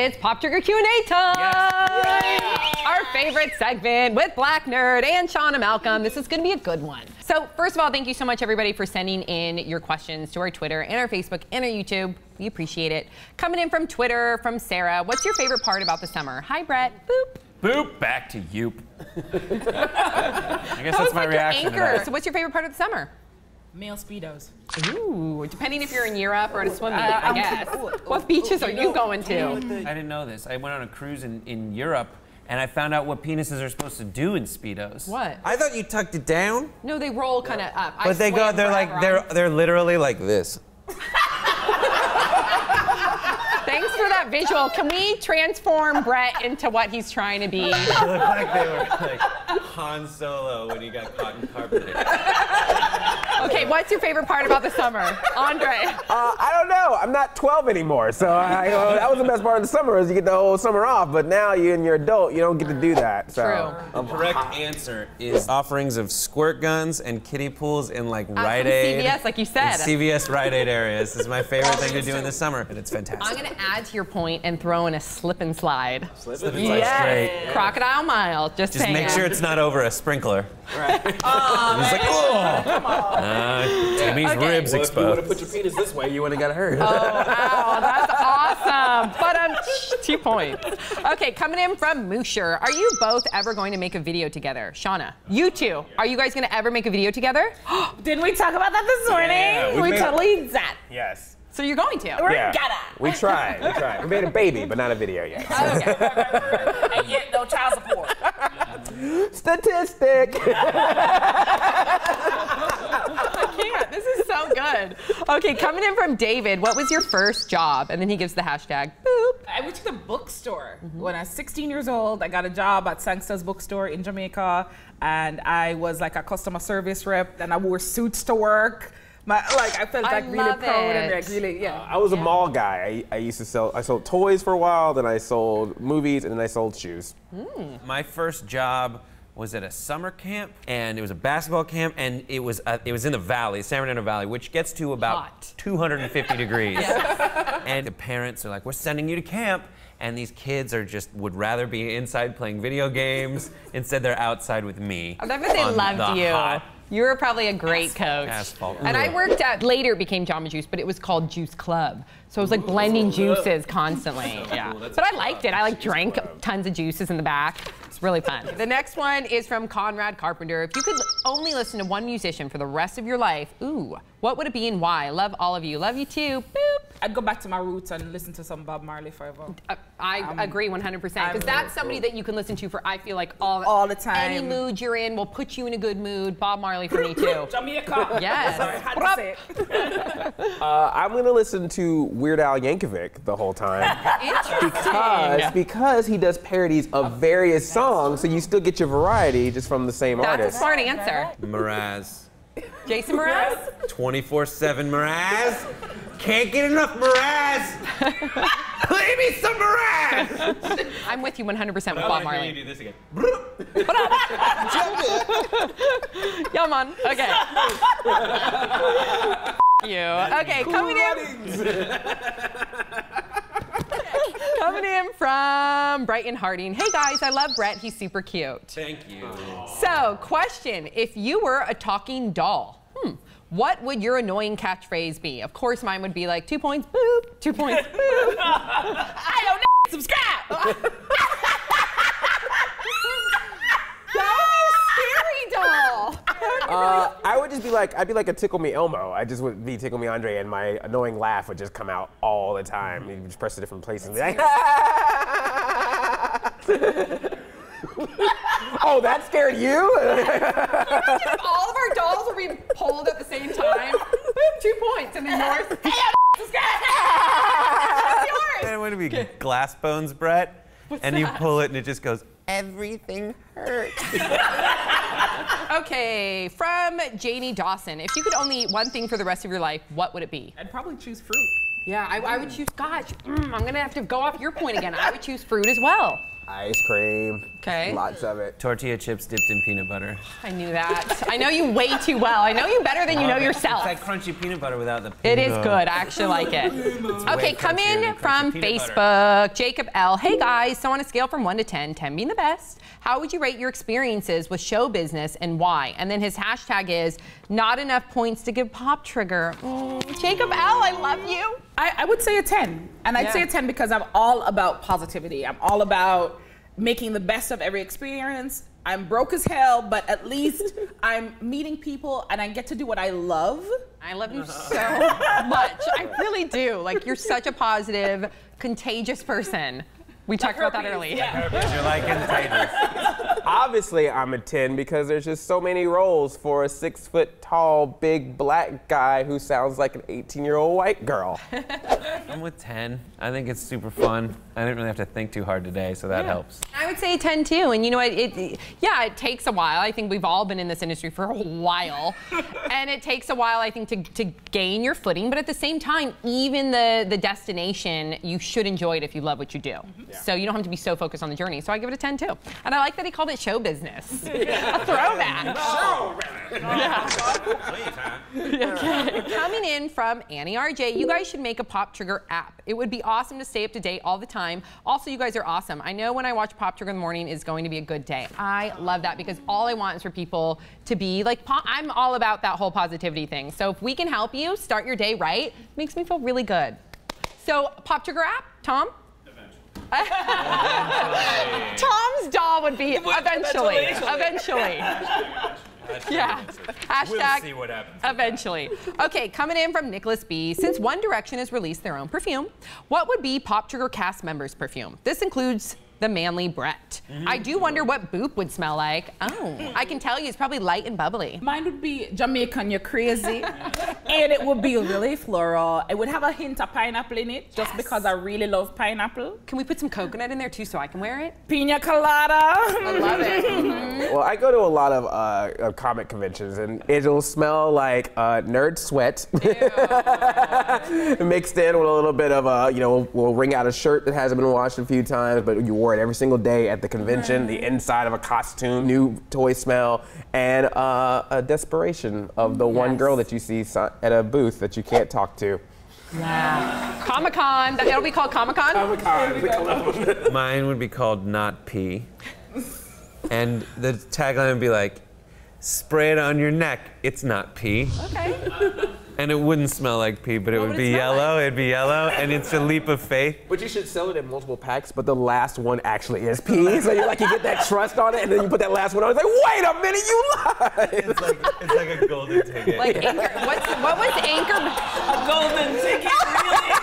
It's Pop Trigger Q&A time! Yes. Our favorite segment with Black Nerd and Shanna Malcolm. This is going to be a good one. So first of all, thank you so much everybody for sending in your questions to our Twitter and our Facebook and our YouTube. We appreciate it. Coming in from Twitter, from Sarah. What's your favorite part about the summer? Hi, Brett. Boop. Boop. Back to you. I guess that's my reaction to that. So what's your favorite part of the summer? Male Speedos. Ooh, depending if you're in Europe or at a swim meet, I guess. What beaches are you going to? I didn't know this. I went on a cruise in Europe, and I found out what penises are supposed to do in Speedos. What? I thought you tucked it down. No, they roll kind of up. But they go, they're literally like this. Thanks for that visual. Can we transform Brett into what he's trying to be? They look like they were like Han Solo when he got caught in carpet. Okay, what's your favorite part about the summer? Andre? I don't know. I'm not 12 anymore, so that was the best part of the summer is you get the whole summer off, but now you're an adult, you don't get to do that. So. True. The correct answer is offerings of squirt guns and kiddie pools in like Rite Aid. CVS, like you said. CVS Rite Aid areas. This is my favorite thing to do in the summer, and it's fantastic. I'm going to add to your point and throw in a slip and slide. Slip and slide straight. Crocodile Mile, just saying. Make sure it's not over a sprinkler. Right. He's like, oh! Come on. Timmy's ribs Well, exposed. if you would have put your penis this way, you wouldn't have got hurt. Oh, wow, that's awesome. But 2 points. Okay, coming in from Moosher. Are you both ever going to make a video together? Shauna, you two, are you guys going to ever make a video together? Didn't we talk about that this morning? Yeah, we totally did that. Yes. So you're going to? We're Yeah. gonna. We tried. We made a baby, but not a video yet. Okay. And yet no child support. Statistic. I can't. This is so good. Okay, coming in from David. What was your first job? And then he gives the hashtag boop. I went to the bookstore. When I was 16 years old, I got a job at Sangster's bookstore in Jamaica, and I was like a customer service rep, and I wore suits to work. I felt like really proud and like really, yeah. I was a mall guy. I sold toys for a while, then I sold movies, and then I sold shoes. My first job was at a summer camp, and it was a basketball camp, and it was in the valley, San Bernardino Valley, which gets to about 250 degrees. And the parents are like, we're sending you to camp, and these kids would rather be inside playing video games. Instead, they're outside with me. I bet they loved you. You were probably a great coach. Asphalt. And I worked at, later became Jamba Juice, but it was called Juice Club. So it was like blending juices constantly. Yeah. But I liked it. I drank tons of juices in the back. It's really fun. The next one is from Conrad Carpenter. If you could only listen to one musician for the rest of your life, ooh, what would it be and why? Love all of you. Love you too. Boop. I'd go back to my roots and listen to some Bob Marley forever. I agree 100%. Because that's somebody that you can listen to for, I feel like, all the time. Any mood you're in will put you in a good mood. Bob Marley for me too. Jamaica. Yes. Sorry, had to say it. I'm gonna listen to Weird Al Yankovic the whole time. because he does parodies of various songs, so you still get your variety just from the same artist. That's a smart answer. Mraz. Jason Mraz? 24/7 Mraz. Can't get enough Mraz. Play me some Mraz. I'm with you 100% with Bob Marley. You do this again. Yeah, man. Okay. you. Okay, coming in from Brighton Harding. Hey guys, I love Brett. He's super cute. Thank you. So, question: if you were a talking doll, what would your annoying catchphrase be? Of course, mine would be like 2 points, boop, 2 points, boop. I don't subscribe. That would be a scary doll. I would just be like, I'd be like a Tickle Me Elmo. I just would be Tickle Me Andre, and my annoying laugh would just come out all the time. You just press to different places and be like, oh, that scared you? Imagine if all of our dolls were being pulled at the same time. Boop, 2 points, and then yours. Hey, that's yours. And it would be glass bones, Brett. And you pull it and it just goes, everything hurts. Okay, from Janie Dawson. If you could only eat one thing for the rest of your life, what would it be? I'd probably choose fruit. Yeah, I would choose, gosh, I'm gonna have to go off your point again. I would choose fruit as well. Ice cream. Okay. Lots of it. Tortilla chips dipped in peanut butter. I knew that. I know you way too well. I know you better than you know yourself. It's like crunchy peanut butter without the It peanut. is good. I actually like it. Okay, come in from peanut Facebook. Jacob L. Hey guys, so on a scale from 1 to 10, 10 being the best, how would you rate your experiences with show business and why? And then his hashtag is not enough points to give Pop Trigger. Jacob L, I love you. I would say a 10. And I'd say a 10 because I'm all about positivity. I'm all about making the best of every experience. I'm broke as hell, but at least I'm meeting people and I get to do what I love. I love you so much. I really do. Like, you're such a positive, contagious person. We talked about that earlier. Yeah. You're like contagious. Obviously, I'm a 10 because there's just so many roles for a 6 foot tall, big black guy who sounds like an 18-year-old white girl. I'm with 10. I think it's super fun. I didn't really have to think too hard today, so that helps. I would say 10 too. And you know what? It takes a while. I think we've all been in this industry for a while. And it takes a while, I think, to gain your footing. But at the same time, even the destination, you should enjoy it if you love what you do. So you don't have to be so focused on the journey. So I give it a 10 too. And I like that he called it show business. A throwback. Okay. Coming in from Annie RJ, you guys should make a Pop Trigger app. It would be awesome to stay up to date all the time. Also, you guys are awesome. I know when I watch Pop Trigger in the morning is going to be a good day. I love that because all I want is for people to be like, I'm all about that whole positivity thing. So if we can help you start your day right, it makes me feel really good. So Pop Trigger app, Tom? Tom's doll would be eventually. Yeah. Hashtag We'll see what happens. eventually. Okay, coming in from Nicholas B. Since One Direction has released their own perfume, what would be Pop Trigger cast members' perfume? This includes the manly Brett. I do wonder what Boop would smell like. Oh, I can tell you it's probably light and bubbly. Mine would be Jamaican, you're crazy. And it would be really floral. It would have a hint of pineapple in it, just because I really love pineapple. Can we put some coconut in there too so I can wear it? Pina colada. I love it. Well, I go to a lot of comic conventions, and it'll smell like nerd sweat mixed in with a little bit of we'll wring out a shirt that hasn't been washed a few times, but you wore it every single day at the convention, the inside of a costume, new toy smell, and a desperation of the one girl that you see at a booth that you can't talk to. Yeah. Comic-Con. It'll be called Comic-Con? Comic-Con. Mine would be called Not Pee. And the tagline would be like, spray it on your neck, it's not pee. Okay. And it wouldn't smell like pee, but it would be yellow. It'd be yellow, and it's a leap of faith. But you should sell it in multiple packs, but the last one actually is pee. So you get that trust on it, and then you put that last one on. It's like, wait a minute, you lied. It's like a golden ticket. Like Anchor. What was Anchor? A golden ticket, really?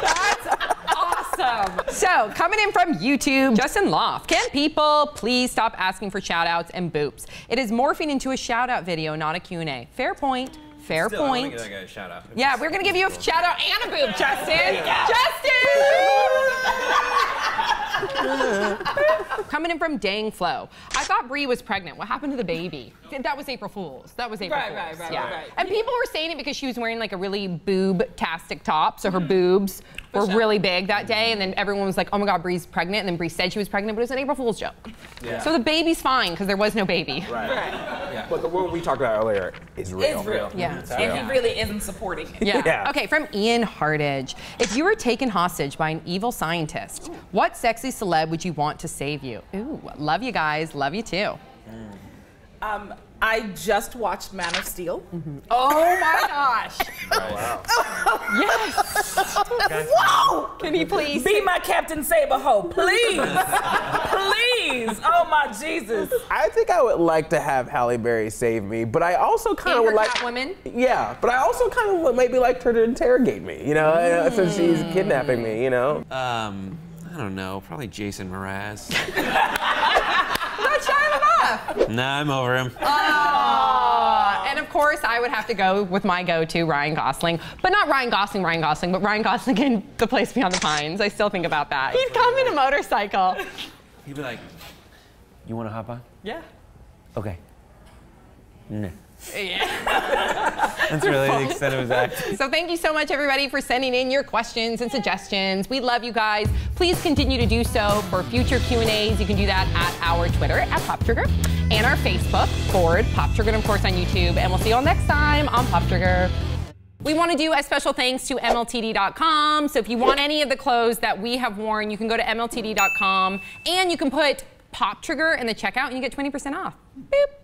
That's awesome. So, coming in from YouTube, Justin Loft. Can people please stop asking for shout-outs and boops? It is morphing into a shout-out video, not a Q&A. Fair point. Fair point. I'm gonna give that guy a shout out. Yeah, we're gonna give you a shout out and a boob, Justin. Justin! Coming in from Dang Flo. I thought Bree was pregnant. What happened to the baby? That was April Fool's. That was April Fool's. Right. And people were saying it because she was wearing like a really boob-tastic top, so her boobs were really big that day, and then everyone was like, oh my God, Bree's pregnant, and then Bree said she was pregnant, but it was an April Fool's joke. Yeah. So the baby's fine, because there was no baby. Right. Yeah. But the one we talked about earlier is real. It's real. Yeah. And he really isn't supporting it. Yeah. Okay, from Ian Hardage. If you were taken hostage by an evil scientist, what sexy celeb would you want to save you? Ooh, love you guys. Love you too. I just watched Man of Steel. Oh my gosh. Wow. Yes. Wow. Can he please be my Captain Saberho, please? Please. Oh my Jesus. I think I would like to have Halle Berry save me, but I also kind of would like Catwoman? Yeah, but I also kind of would maybe like her to interrogate me, since she's kidnapping me, I don't know, probably Jason Mraz. Not Shia LaBeouf. Nah, I'm over him. And of course, I would have to go with my go-to, Ryan Gosling. But not Ryan Gosling, but Ryan Gosling in The Place Beyond the Pines. I still think about that. He'd come in a motorcycle. He'd be like, you want to hop on? Yeah. Okay. Nah. Yeah. That's really the extent of his act. So thank you so much, everybody, for sending in your questions and suggestions. We love you guys. Please continue to do so for future Q&As. You can do that at our Twitter, at Pop Trigger, and our Facebook, Pop Trigger, and of course on YouTube. And we'll see you all next time on Pop Trigger. We want to do a special thanks to MLTD.com. So if you want any of the clothes that we have worn, you can go to MLTD.com and you can put Pop Trigger in the checkout and you get 20% off. Boop.